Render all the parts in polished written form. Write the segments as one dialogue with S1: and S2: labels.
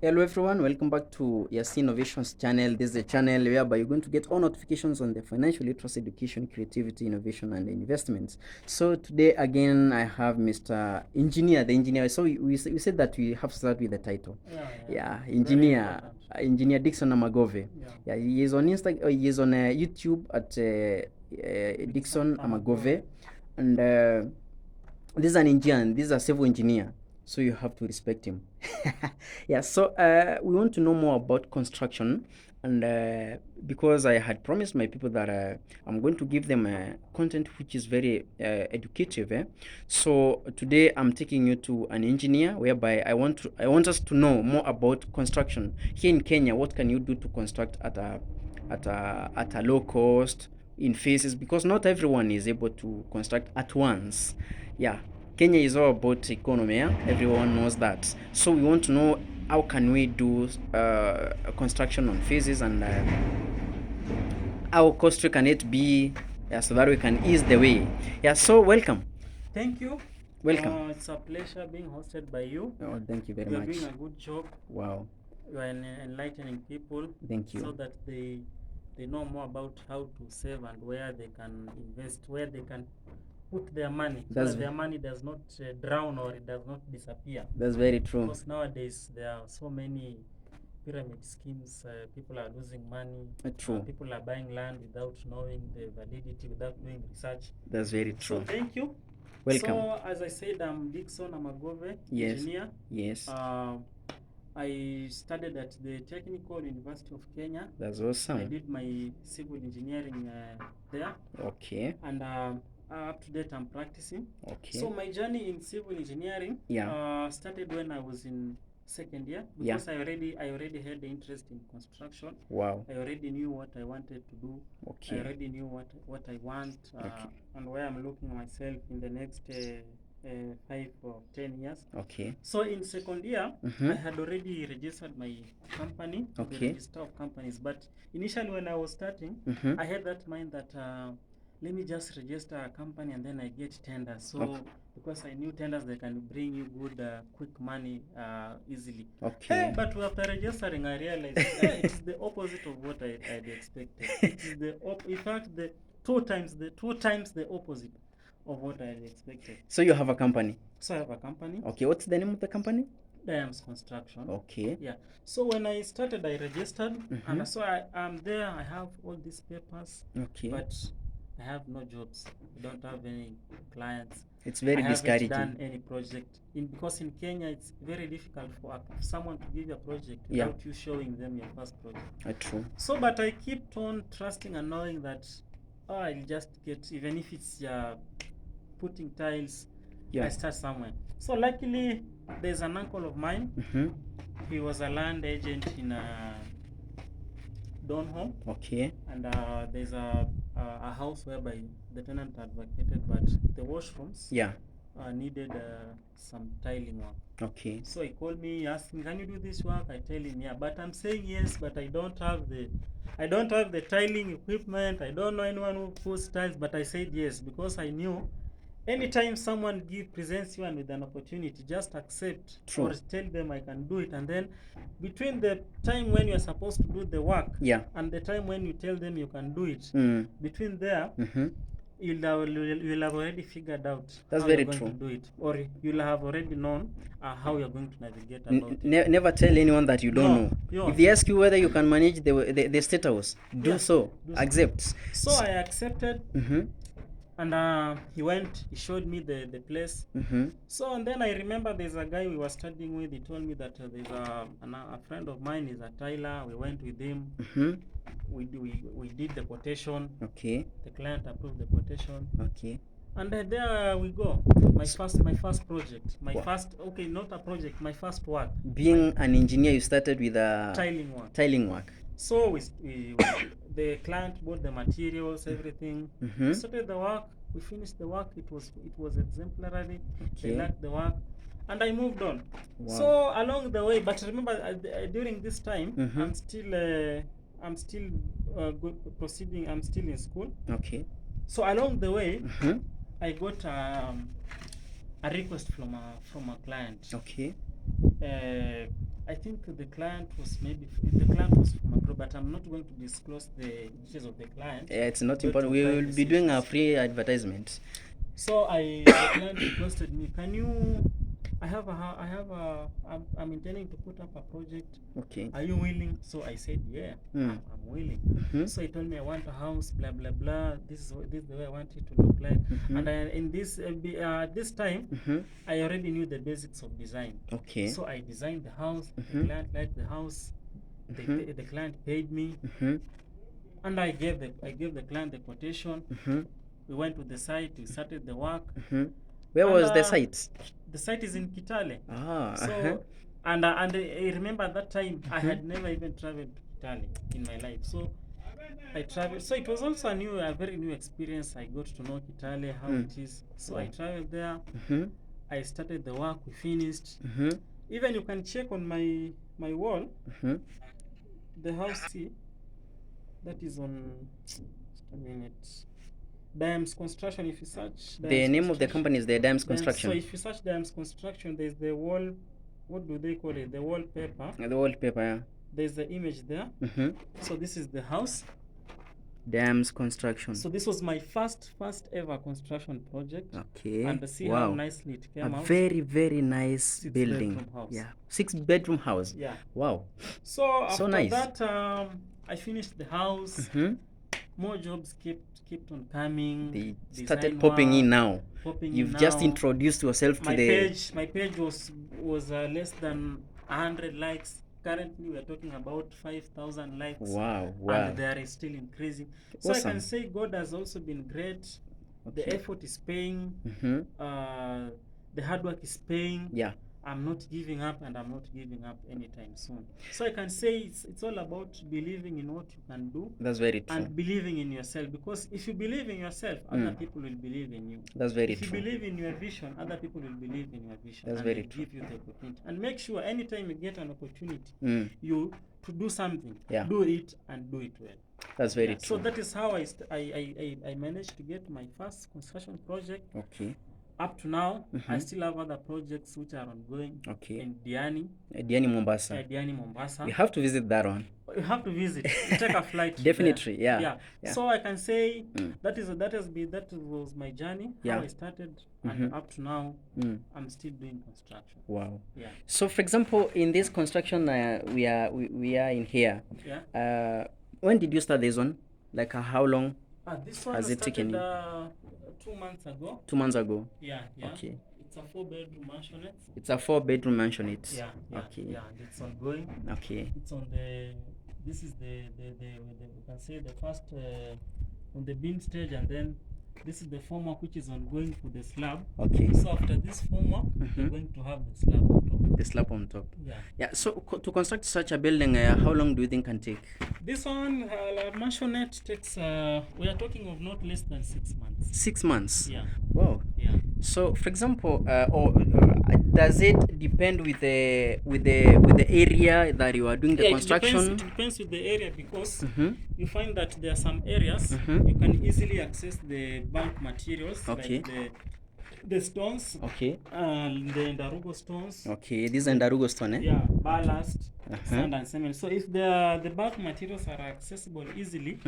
S1: Hello everyone, welcome back to Yassin Innovations channel. This is a channel whereby you're going to get all notifications on the financial literacy, education, creativity, innovation, and investments. So today again, I have Mr. Engineer, the engineer. So we said that we have to start with the title. Yeah, Engineer Dixon Amagove. Yeah, he is on he is on YouTube at Dixon Amagove, and this is an engineer. This is a civil engineer, so you have to respect him. Yeah, so we want to know more about construction, and because I had promised my people that I'm going to give them content which is very educative, so today I'm taking you to an engineer whereby I want us to know more about construction here in Kenya. What can you do to construct at a low cost in phases, because not everyone is able to construct at once. Yeah, Kenya is all about economy. Yeah? Everyone knows that. So we want to know how can we do construction on phases, and how costly can it be, so that we can ease the way. Yeah. So welcome.
S2: Thank you.
S1: Welcome.
S2: It's a pleasure being hosted by you.
S1: Oh, thank you very
S2: You are
S1: much.
S2: doing a good job.
S1: Wow.
S2: You are enlightening people.
S1: Thank you.
S2: So that they know more about how to save and where they can invest, where they can put their money, so that their money does not drown or it does not disappear.
S1: That's very true.
S2: Because nowadays there are so many pyramid schemes. People are losing money.
S1: True.
S2: People are buying land without knowing the validity, without doing research.
S1: That's very true.
S2: So thank you.
S1: Welcome.
S2: So as I said, I'm Dixon Amagove, engineer.
S1: Yes.
S2: I studied at the Technical University of Kenya.
S1: That's awesome.
S2: I did my civil engineering there.
S1: Okay.
S2: And up to date I'm practicing.
S1: Okay.
S2: So my journey in civil engineering started when I was in second year, because I already had the interest in construction.
S1: Wow.
S2: I already knew what I wanted to do.
S1: Okay.
S2: I already knew what I want, and where I'm looking myself in the next 5 or 10 years.
S1: Okay.
S2: So in second year, I had already registered my company to the register of companies. But initially when I was starting, I had that mind that let me just register a company and then I get tenders. So because I knew tenders, they can bring you good quick money easily.
S1: Okay.
S2: But after registering, I realized it is the opposite of what I'd expected. It is in fact the two times the opposite of what I had expected.
S1: So you have a company?
S2: So I have a company.
S1: Okay, what's the name of the company?
S2: Diams Construction.
S1: Okay.
S2: Yeah. So when I started, I registered, and so I'm there. I have all these papers.
S1: Okay.
S2: But I have no jobs. I don't have any clients.
S1: It's very discouraging.
S2: I haven't done any project because in Kenya it's very difficult for someone to give you a project without you showing them your first project.
S1: True.
S2: So, but I kept on trusting and knowing that I'll just get, even if it's putting tiles, I start somewhere. So luckily, there's an uncle of mine. He was a land agent in Donholm. Okay. And there's a house whereby the tenant advocated, but the washrooms needed some tiling work. Okay. So he called me, asking, "Can you do this work?" I tell him, "Yeah," but I'm saying yes, but I don't have the tiling equipment. I don't know anyone who puts tiles, but I said yes because I knew anytime someone presents you with an opportunity, just accept. True. Or tell them I can do it, and then between the time when you're supposed to do the work and the time when you tell them you can do it, between there, you'll have already figured out how you're going to do it, or you'll have already known how you're going to navigate about it.
S1: Never tell anyone that you don't know. If they ask you whether you can manage the state house, do so. Accept.
S2: So I accepted. And he showed me the place. So, and then I remember there's a guy we were studying with. He told me that there's a friend of mine is a tiler. We went with him. We did the quotation. Okay. The client approved the quotation. Okay. And there we go. My first project. Not a project. My first work.
S1: Being an engineer, you started with tiling work.
S2: So the client bought the materials, everything. We started the work. We finished the work. It was exemplary. They liked the work, and I moved on. Wow. So along the way, but remember, during this time, I'm still proceeding. I'm still in school. Okay. So along the way, I got a request from a client. Okay. I think the client was from abroad, but I'm not going to disclose the details of the client.
S1: Yeah, it's not important. We will be doing a free advertisement.
S2: So the client requested me, can you? I'm intending to put up a project.
S1: Okay.
S2: Are you willing? So I said, yeah, I'm willing. So he told me, I want a house, blah blah blah. This is the way I want it to look like. And in this time, I already knew the basics of design. Okay. So I designed the house. The client liked the house. The client paid me, and I gave the client the quotation. We went to the site. We started the work.
S1: Where was the site?
S2: The site is in Kitale.
S1: So
S2: and I remember at that time I had never even traveled to Kitale in my life. So I traveled. So it was also a very new experience. I got to know Kitale, how it is. So I traveled there. I started the work. We finished. Even you can check on my wall. The house, see, that is on. A minute. Diams Construction. If you search
S1: the name of the company is the Diams Construction.
S2: So if you search Diams Construction, there's the wall. What do they call it? The wallpaper.
S1: The wallpaper. Yeah.
S2: There's the image there. So this is the house.
S1: Diams Construction.
S2: So this was my first ever construction project.
S1: Okay.
S2: And see how nicely it came out.
S1: A very, very nice building.
S2: 6-bedroom house.
S1: Yeah. 6-bedroom house.
S2: Yeah.
S1: Wow.
S2: So after
S1: nice.
S2: that, I finished the house. More jobs kept on coming.
S1: They started popping in now. You've just introduced yourself to
S2: my page was less than 100 likes. Currently we are talking about 5,000 likes.
S1: Wow.
S2: And they are still increasing. So awesome. I can say God has also been great. Okay. The effort is paying. The hard work is paying. Yeah. I'm not giving up, and I'm not giving up anytime soon. So I can say it's all about believing in what you can do.
S1: That's very true.
S2: And believing in yourself, because if you believe in yourself, other people will believe in you.
S1: That's very true.
S2: If you believe in your vision, other people will believe in your vision.
S1: That's very true.
S2: Give you the opportunity. And make sure anytime you get an opportunity, you to do something, do it and do it well.
S1: That's very true.
S2: So that is how I managed to get my first construction project.
S1: Okay.
S2: Up to now, I still have other projects which are ongoing.
S1: Okay.
S2: In Diani,
S1: Mombasa.
S2: Diani, Mombasa.
S1: You have to visit that one.
S2: You have to visit. You take a flight.
S1: Definitely, yeah.
S2: So I can say that was my journey. How I started, and up to now, I'm still doing construction.
S1: Wow. Yeah. So, for example, in this construction, we are in here. Yeah. When did you start this one? Like how long
S2: this one
S1: has it taken you?
S2: 2 months ago.
S1: 2 months ago.
S2: Yeah.
S1: Okay.
S2: It's a 4-bedroom mansionette.
S1: It's a 4-bedroom mansionette.
S2: Yeah.
S1: Okay.
S2: Yeah, and it's ongoing.
S1: Okay.
S2: It's on the. This is the we can say the first on the beam stage, and then this is the formwork which is ongoing for the slab.
S1: Okay.
S2: So after this formwork, we're going to have the slab on top.
S1: The slab on top.
S2: Yeah.
S1: Yeah. So to construct such a building, how long do you think can take?
S2: This one, mansionette takes. We are talking of not less than 6 months.
S1: 6 months.
S2: Yeah.
S1: Wow.
S2: Yeah.
S1: So, for example, does it depend with the area that you are doing the construction?
S2: It depends with the area, because you find that there are some areas you can easily access the bulk materials, like the stones, the Ndarugo stones.
S1: Okay, these are Ndarugo stone, eh?
S2: Yeah, ballast, sand and cement. So if the bulk materials are accessible easily,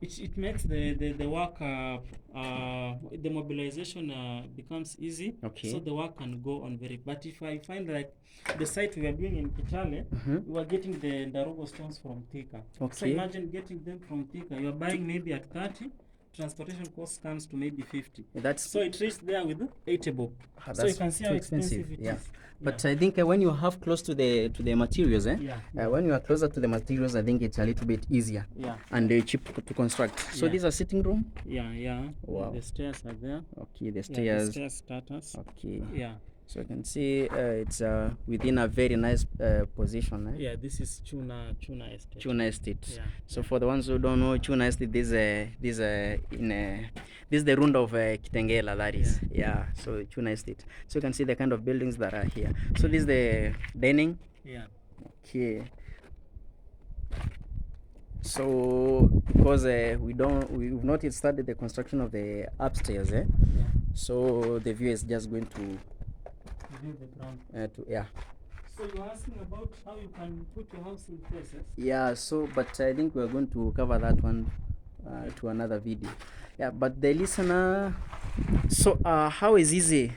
S2: it makes the work, the mobilization becomes easy. Okay. So the work can go on very. But if I find like the site we are doing in Kitale, we are getting the Ndarugo stones from Thika. Okay. So imagine getting them from Thika. You are buying maybe at 30. Transportation cost comes to maybe 50. So it reached there with 80 bob. So you can see how expensive it is.
S1: But I think when you have close to the materials, when you are closer to the materials, I think it's a little bit easier and cheap to construct. So these are sitting room?
S2: Yeah.
S1: Wow.
S2: The stairs are there.
S1: Okay, the stairs.
S2: The stairs starters.
S1: Okay.
S2: Yeah.
S1: So you can see it's within a very nice position. Eh?
S2: Yeah, this is Chuna Estate.
S1: Chuna Estate. Yeah. So for the ones who don't know, Chuna Estate, this is the rund of Kitengela, that is. Yeah. So Chuna Estate. So you can see the kind of buildings that are here. So this is the dining.
S2: Yeah.
S1: Okay. So because we've not yet started the construction of the upstairs, So the view is just going to
S2: the ground. So you're asking about how you can put your house in places?
S1: Yeah, so but I think we're going to cover that one to another video. Yeah, but the listener, so how easy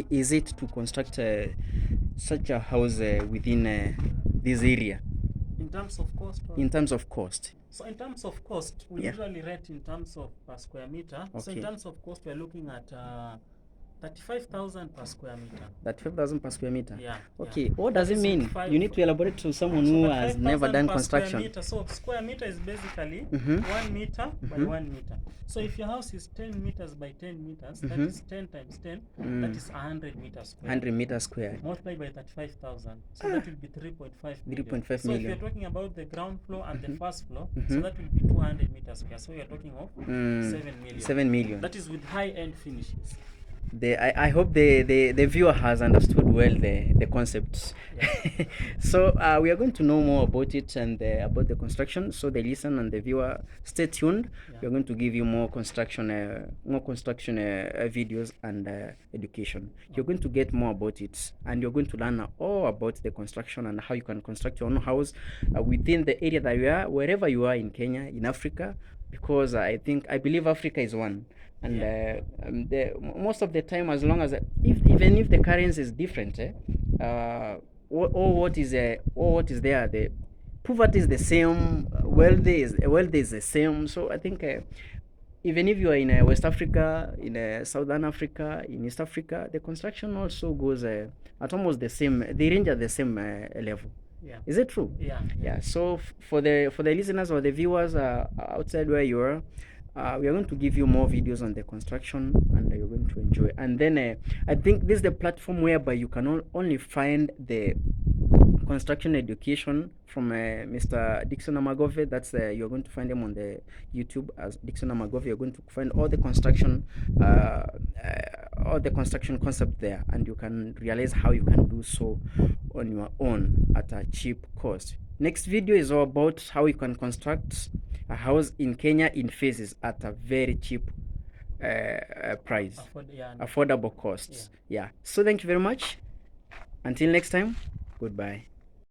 S1: is it to construct such a house within this area?
S2: In terms of cost?
S1: In terms of cost.
S2: So in terms of cost, we usually rate in terms of per square meter. Okay. So in terms of cost, we're looking at 35,000 per square meter. 35,000 per square meter? Yeah. Okay. Yeah. What does it mean? You need to elaborate to someone who has never done construction. Meter. So square meter is basically 1 meter by 1 meter. So if your house is 10 meters by 10 meters, that is 10 times 10, that is 100 meters square. 100 meters square. Multiplied by 35,000. So that will be 3.5 million. 3.5 million. So if you're talking about the ground floor and the first floor, so that will be 200 meters square. So you're talking of 7 million. 7 million. That is with high-end finishes. I hope the viewer has understood well the concept. Yeah. So we are going to know more about it and about the construction. So the listener and the viewer, stay tuned. Yeah. We are going to give you more construction videos and education. Okay. You're going to get more about it, and you're going to learn all about the construction and how you can construct your own house within the area that you are, wherever you are in Kenya, in Africa, because I believe Africa is one. And most of the time, as long as even if the currency is different, what is there, the poverty is the same, wealthy is the same. So I think even if you are in West Africa, in Southern Africa, in East Africa, the construction also goes at almost the same. They range at the same level. Yeah. Is it true? Yeah. Yeah. So for the listeners or the viewers outside where you are, we are going to give you more videos on the construction, and you're going to enjoy. And then I think this is the platform whereby you can only find the construction education from Mr. Dixon Amagove. That's you're going to find him on the YouTube as Dixon Amagove. You're going to find all the construction concept there, and you can realize how you can do so on your own at a cheap cost. Next video is all about how you can construct a house in Kenya in phases at a very cheap price, affordable costs. Yeah. So thank you very much. Until next time, goodbye.